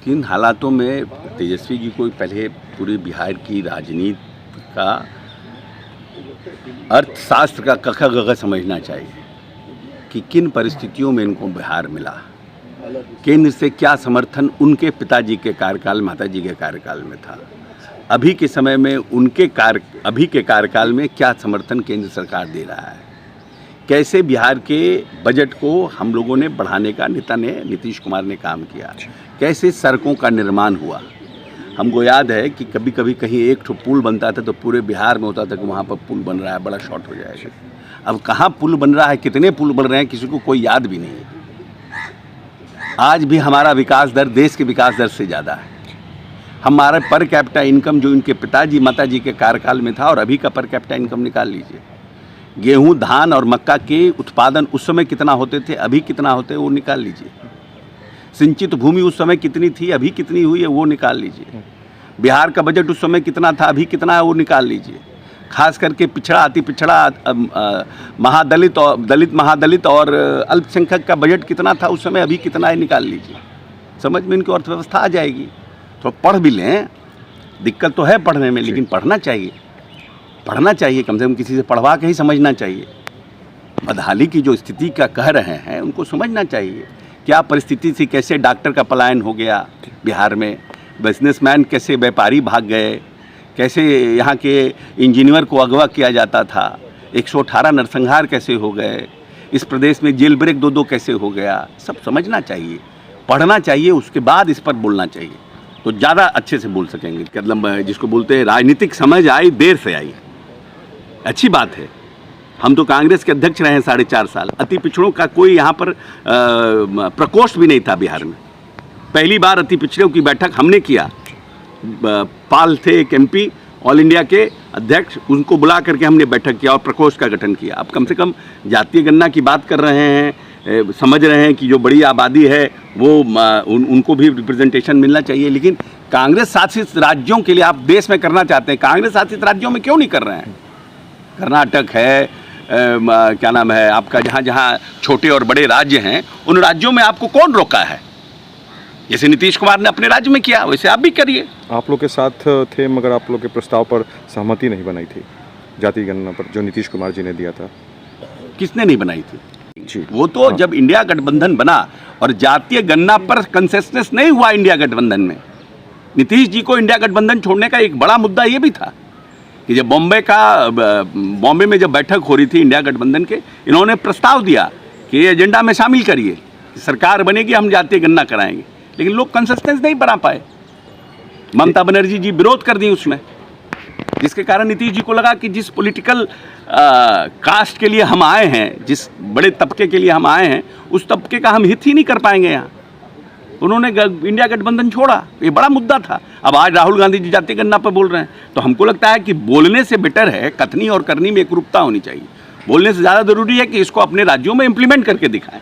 किन हालातों में तेजस्वी जी को पहले पूरे बिहार की राजनीति का अर्थशास्त्र का कख गघ समझना चाहिए कि किन परिस्थितियों में इनको बिहार मिला, केंद्र से क्या समर्थन उनके पिताजी के कार्यकाल, माताजी के कार्यकाल में था, अभी के समय में अभी के कार्यकाल में क्या समर्थन केंद्र सरकार दे रहा है, कैसे बिहार के बजट को हम लोगों ने बढ़ाने का नीतीश कुमार ने काम किया, कैसे सड़कों का निर्माण हुआ। हमको याद है कि कभी कभी कहीं एक ठो पुल बनता था तो पूरे बिहार में होता था कि वहाँ पर पुल बन रहा है, बड़ा शॉर्ट हो जाएगा। अब कहाँ पुल बन रहा है, कितने पुल बन रहे हैं, किसी को कोई याद भी नहीं है। आज भी हमारा विकास दर देश के विकास दर से ज़्यादा है। हमारा पर कैपिटा इनकम जो इनके पिताजी माताजी के कार्यकाल में था और अभी का पर कैपिटा इनकम निकाल लीजिए। गेहूं, धान और मक्का के उत्पादन उस समय कितना होते थे, अभी कितना होते हैं वो निकाल लीजिए। सिंचित भूमि उस समय कितनी थी, अभी कितनी हुई है वो निकाल लीजिए। बिहार का बजट उस समय कितना था, अभी कितना है वो निकाल लीजिए। खास करके पिछड़ा, अति पिछड़ा, महादलित और दलित, महादलित और अल्पसंख्यक का बजट कितना था उस समय, अभी कितना है निकाल लीजिए। समझ में इनको अर्थव्यवस्था आ जाएगी। तो पढ़ भी लें, दिक्कत तो है पढ़ने में, लेकिन पढ़ना चाहिए, कम से कम किसी से पढ़वा के ही समझना चाहिए। बदहाली की जो स्थिति का कह रहे हैं उनको समझना चाहिए, क्या परिस्थिति थी, कैसे डॉक्टर का पलायन हो गया बिहार में, बिजनेसमैन कैसे, व्यापारी भाग गए, कैसे यहाँ के इंजीनियर को अगवा किया जाता था, 118 नरसंहार कैसे हो गए, इस प्रदेश में जेल ब्रेक 2-2 कैसे हो गया, सब समझना चाहिए, पढ़ना चाहिए, उसके बाद इस पर बोलना चाहिए, तो ज़्यादा अच्छे से बोल सकेंगे। मतलब जिसको बोलते हैं राजनीतिक समझ आई देर से आई, अच्छी बात है। हम तो कांग्रेस के अध्यक्ष रहे हैं 4.5 साल, अति पिछड़ों का कोई यहाँ पर प्रकोष्ठ भी नहीं था बिहार में। पहली बार अति पिछड़ों की बैठक हमने किया। पाल थे एक MP ऑल इंडिया के अध्यक्ष, उनको बुला करके हमने बैठक किया और प्रकोष्ठ का गठन किया। अब कम से कम जातीय गणना की बात कर रहे हैं, समझ रहे हैं कि जो बड़ी आबादी है वो उनको भी रिप्रेजेंटेशन मिलना चाहिए। लेकिन कांग्रेस शासित राज्यों के लिए आप देश में करना चाहते हैं, कांग्रेस शासित राज्यों में क्यों नहीं कर रहे हैं? कर्नाटक है, क्या नाम है आपका, जहाँ जहाँ छोटे और बड़े राज्य हैं उन राज्यों में आपको कौन रोका है? जैसे नीतीश कुमार ने अपने राज्य में किया वैसे आप भी करिए। आप लोग के साथ थे मगर आप लोग के प्रस्ताव पर सहमति नहीं बनाई थी, जाति गणना पर जो नीतीश कुमार जी ने दिया था। किसने नहीं बनाई थी जी? वो तो जब इंडिया गठबंधन बना और जातीय गणना पर कंसेंसस नहीं हुआ इंडिया गठबंधन में, नीतीश जी को इंडिया गठबंधन छोड़ने का एक बड़ा मुद्दा ये भी था कि जब बॉम्बे में जब बैठक हो रही थी इंडिया गठबंधन के, इन्होंने प्रस्ताव दिया कि ये एजेंडा में शामिल करिए, सरकार बनेगी हम जातीय गणना कराएंगे, लेकिन लोग कंसिस्टेंस नहीं बना पाए। ममता बनर्जी जी विरोध कर दी उसमें, जिसके कारण नीतीश जी को लगा कि जिस पॉलिटिकल कास्ट के लिए हम आए हैं, जिस बड़े तबके के लिए हम आए हैं, उस तबके का हम हित ही नहीं कर पाएंगे यहाँ। उन्होंने इंडिया गठबंधन छोड़ा, ये बड़ा मुद्दा था। अब आज राहुल गांधी जी जातीय गणना पर बोल रहे हैं, तो हमको लगता है कि बोलने से बेटर है कथनी और करनी में एक रूपता होनी चाहिए। बोलने से ज़्यादा ज़रूरी है कि इसको अपने राज्यों में इम्प्लीमेंट करके दिखाएं।